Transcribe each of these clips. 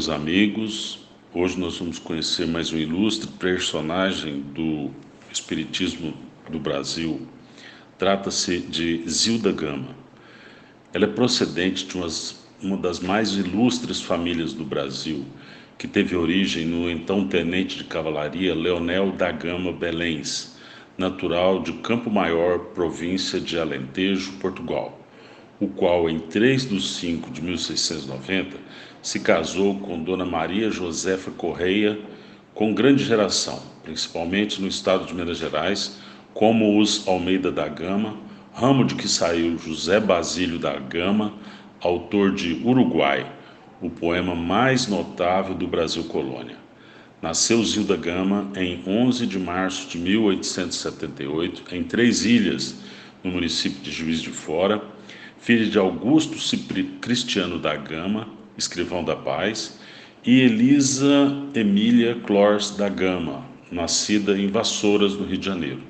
meus amigos. Hoje nós vamos conhecer mais um ilustre personagem do Espiritismo do Brasil. Trata-se de Zilda Gama. Ela é procedente de uma das mais ilustres famílias do Brasil, que teve origem no então tenente de cavalaria Leonel da Gama Belens, natural de Campo Maior, província de Alentejo, Portugal, o qual, em 3 de 5 de 1690, se casou com Dona Maria Josefa Correia, com grande geração, principalmente no estado de Minas Gerais, como os Almeida da Gama, ramo de que saiu José Basílio da Gama, autor de Uruguai, o poema mais notável do Brasil Colônia. Nasceu Zilda Gama em 11 de março de 1878, em Três Ilhas, no município de Juiz de Fora, filha de Augusto Cristiano da Gama, escrivão da paz, e Elisa Emília Clores da Gama, nascida em Vassouras, no Rio de Janeiro,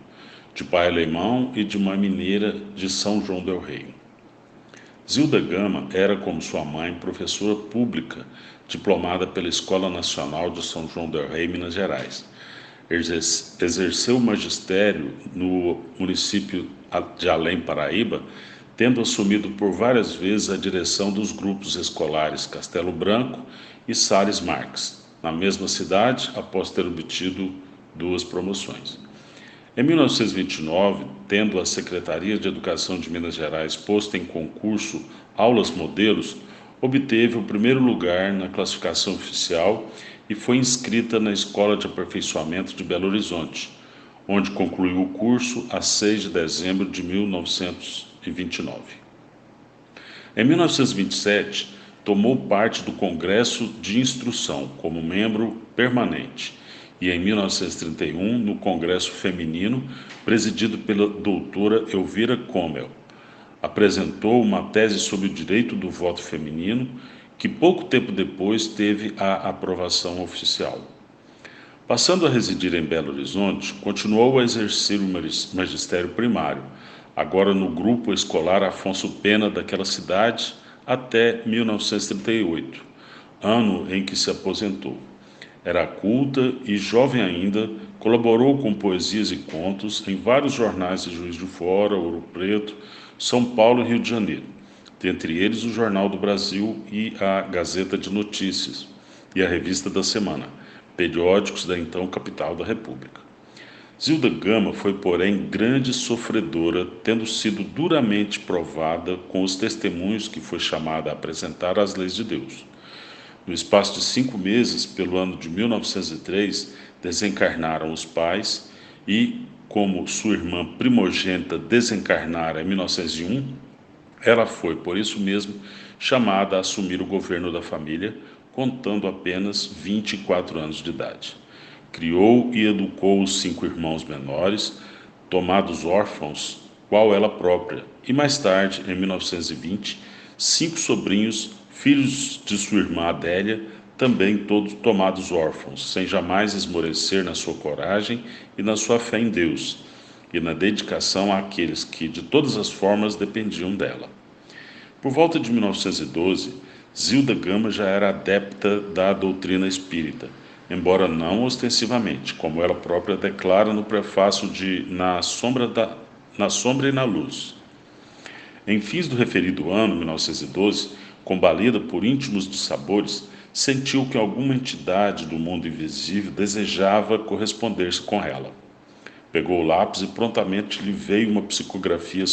de pai alemão e de mãe mineira de São João del Rei. Zilda Gama era, como sua mãe, professora pública, diplomada pela Escola Nacional de São João del Rei, Minas Gerais. Exerceu o magistério no município de Além, Paraíba, tendo assumido por várias vezes a direção dos grupos escolares Castelo Branco e Salles Marques, na mesma cidade, após ter obtido 2 promoções. Em 1929, tendo a Secretaria de Educação de Minas Gerais posto em concurso aulas modelos, obteve o primeiro lugar na classificação oficial e foi inscrita na Escola de Aperfeiçoamento de Belo Horizonte, onde concluiu o curso a 6 de dezembro de 1929. Em 1927, tomou parte do Congresso de Instrução como membro permanente e, em 1931, no Congresso Feminino, presidido pela doutora Elvira Commel. Apresentou uma tese sobre o direito do voto feminino, que pouco tempo depois teve a aprovação oficial. Passando a residir em Belo Horizonte, continuou a exercer o magistério primário, agora no grupo escolar Afonso Pena daquela cidade, até 1938, ano em que se aposentou. Era culta e, jovem ainda, colaborou com poesias e contos em vários jornais de Juiz de Fora, Ouro Preto, São Paulo e Rio de Janeiro, dentre eles o Jornal do Brasil e a Gazeta de Notícias e a Revista da Semana, periódicos da então capital da República. Zilda Gama foi, porém, grande sofredora, tendo sido duramente provada com os testemunhos que foi chamada a apresentar às leis de Deus. No espaço de 5 meses, pelo ano de 1903, desencarnaram os pais e, como sua irmã primogênita desencarnara em 1901, ela foi, por isso mesmo, chamada a assumir o governo da família, contando apenas 24 anos de idade. Criou e educou os 5 irmãos menores, tomados órfãos, qual ela própria, e mais tarde, em 1920, 5 sobrinhos, filhos de sua irmã Adélia, também todos tomados órfãos, sem jamais esmorecer na sua coragem e na sua fé em Deus, e na dedicação àqueles que, de todas as formas, dependiam dela. Por volta de 1912, Zilda Gama já era adepta da doutrina espírita, embora não ostensivamente, como ela própria declara no prefácio de Na Sombra e na Luz. Em fins do referido ano, 1912, combalida por íntimos dissabores, sentiu que alguma entidade do mundo invisível desejava corresponder-se com ela. Pegou o lápis e prontamente lhe veio uma psicografia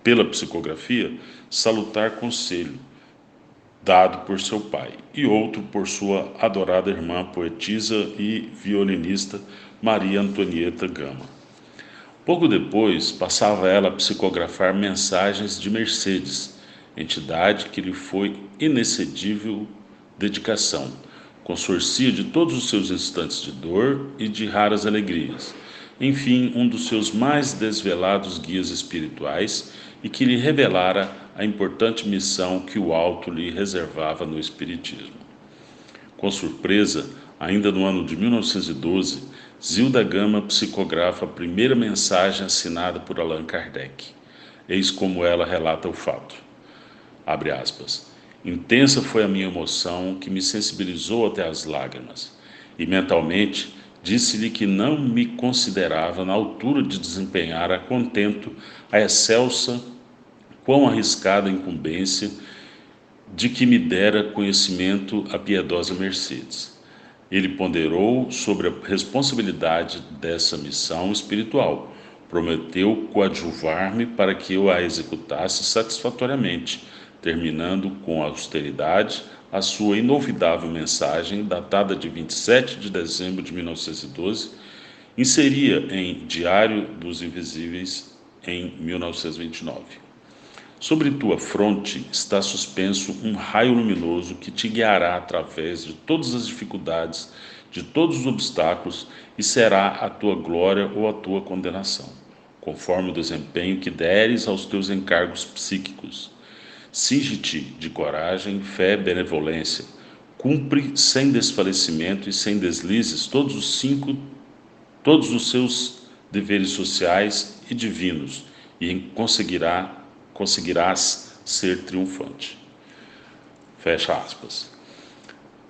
pela psicografia, salutar conselho, dado por seu pai, e outro por sua adorada irmã, poetisa e violinista Maria Antonieta Gama. Pouco depois, passava ela a psicografar mensagens de Mercedes, entidade que lhe foi inexcedível dedicação, consorcia de todos os seus instantes de dor e de raras alegrias, enfim, um dos seus mais desvelados guias espirituais, e que lhe revelara a importante missão que o alto lhe reservava no Espiritismo. Com surpresa, ainda no ano de 1912, Zilda Gama psicografa a primeira mensagem assinada por Allan Kardec. Eis como ela relata o fato. Abre aspas. Intensa foi a minha emoção, que me sensibilizou até as lágrimas. E mentalmente disse-lhe que não me considerava na altura de desempenhar a contento a excelsa, quão arriscada incumbência de que me dera conhecimento a piedosa Mercedes. Ele ponderou sobre a responsabilidade dessa missão espiritual. Prometeu coadjuvar-me para que eu a executasse satisfatoriamente, terminando com austeridade a sua inolvidável mensagem, datada de 27 de dezembro de 1912, inseria em Diário dos Invisíveis em 1929. Sobre tua fronte está suspenso um raio luminoso que te guiará através de todas as dificuldades, de todos os obstáculos, e será a tua glória ou a tua condenação, conforme o desempenho que deres aos teus encargos psíquicos. Cinge-te de coragem, fé, benevolência. Cumpre sem desfalecimento e sem deslizes todos os seus deveres sociais e divinos, e conseguirás ser triunfante. Fecha aspas.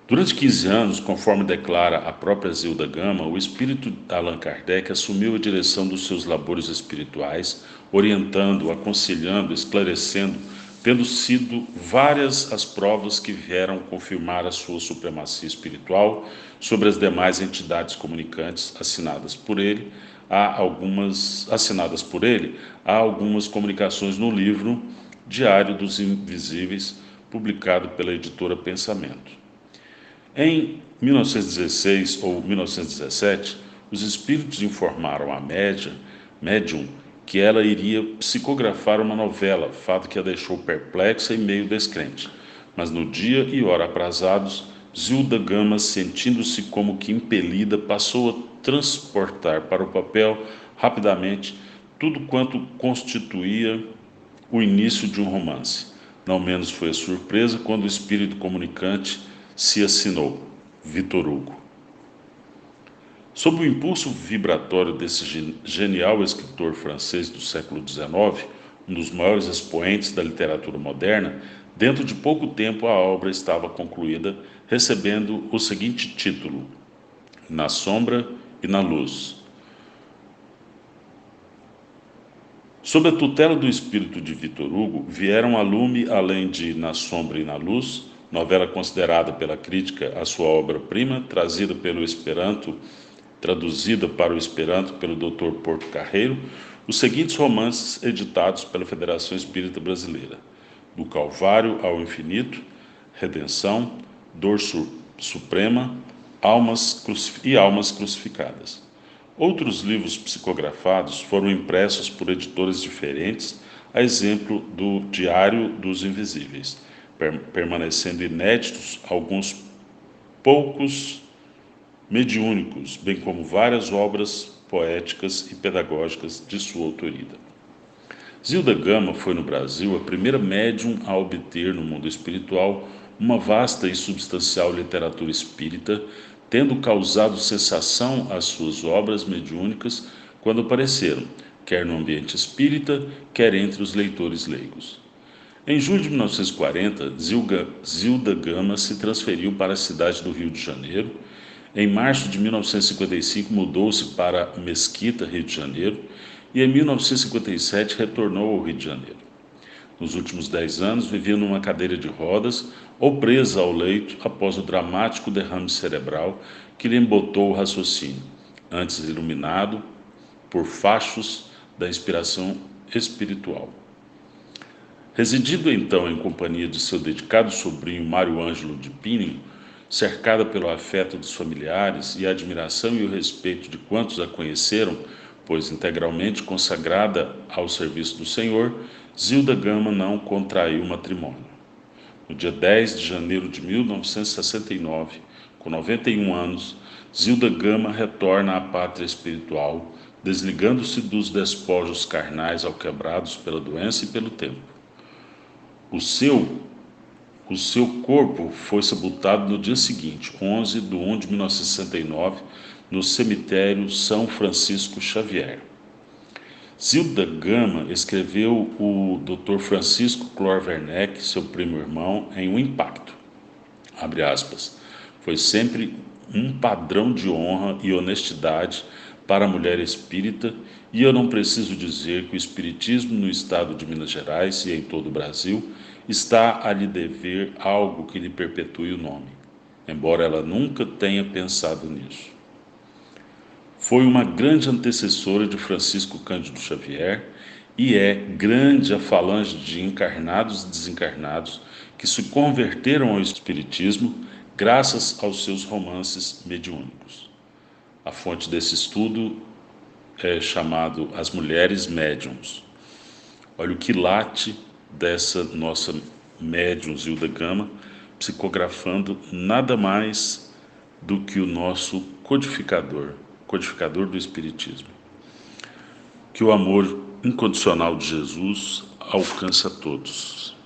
Durante 15 anos, conforme declara a própria Zilda Gama, o espírito Allan Kardec assumiu a direção dos seus labores espirituais, orientando, aconselhando, esclarecendo, tendo sido várias as provas que vieram confirmar a sua supremacia espiritual sobre as demais entidades comunicantes assinadas por ele. Há algumas comunicações no livro Diário dos Invisíveis, publicado pela editora Pensamento. Em 1916 ou 1917, os espíritos informaram a médium que ela iria psicografar uma novela, fato que a deixou perplexa e meio descrente. Mas no dia e hora aprazados, Zilda Gama, sentindo-se como que impelida, passou a transportar para o papel rapidamente tudo quanto constituía o início de um romance. Não menos foi a surpresa quando o espírito comunicante se assinou Vitor Hugo. Sob o impulso vibratório desse genial escritor francês do século XIX, um dos maiores expoentes da literatura moderna, dentro de pouco tempo a obra estava concluída, recebendo o seguinte título: Na Sombra e na Luz. Sob a tutela do espírito de Vitor Hugo, vieram a lume, além de Na Sombra e na Luz, novela considerada pela crítica a sua obra-prima, traduzida para o Esperanto pelo Dr. Porto Carreiro, os seguintes romances editados pela Federação Espírita Brasileira: Do Calvário ao Infinito, Redenção, Dor Suprema, Almas Crucificadas. Outros livros psicografados foram impressos por editores diferentes, a exemplo do Diário dos Invisíveis, permanecendo inéditos alguns poucos mediúnicos, bem como várias obras poéticas e pedagógicas de sua autoria. Zilda Gama foi no Brasil a primeira médium a obter no mundo espiritual uma vasta e substancial literatura espírita, tendo causado sensação às suas obras mediúnicas quando apareceram, quer no ambiente espírita, quer entre os leitores leigos. Em julho de 1940, Zilda Gama se transferiu para a cidade do Rio de Janeiro. Em março de 1955, mudou-se para Mesquita, Rio de Janeiro, e em 1957 retornou ao Rio de Janeiro. Nos últimos 10 anos, vivia numa cadeira de rodas ou presa ao leito após o dramático derrame cerebral que lhe embotou o raciocínio, antes iluminado por fachos da inspiração espiritual. Residindo então em companhia de seu dedicado sobrinho Mário Ângelo de Pinho, cercada pelo afeto dos familiares e a admiração e o respeito de quantos a conheceram, pois integralmente consagrada ao serviço do Senhor, Zilda Gama não contraiu matrimônio. No dia 10 de janeiro de 1969, com 91 anos, Zilda Gama retorna à pátria espiritual, desligando-se dos despojos carnais alquebrados pela doença e pelo tempo. O seu corpo foi sepultado no dia seguinte, 11 de 1 de 1969, no cemitério São Francisco Xavier. Zilda Gama escreveu o Dr. Francisco Clor Werneck, seu primo irmão, em Um Impacto. Abre aspas. Foi sempre um padrão de honra e honestidade para a mulher espírita, e eu não preciso dizer que o espiritismo no estado de Minas Gerais e em todo o Brasil está a lhe dever algo que lhe perpetue o nome, embora ela nunca tenha pensado nisso. Foi uma grande antecessora de Francisco Cândido Xavier e é grande a falange de encarnados e desencarnados que se converteram ao espiritismo graças aos seus romances mediúnicos. A fonte desse estudo é chamado As Mulheres Médiuns. Olha o quilate dessa nossa médium Zilda Gama, psicografando nada mais do que o nosso codificador do Espiritismo. Que o amor incondicional de Jesus alcance a todos.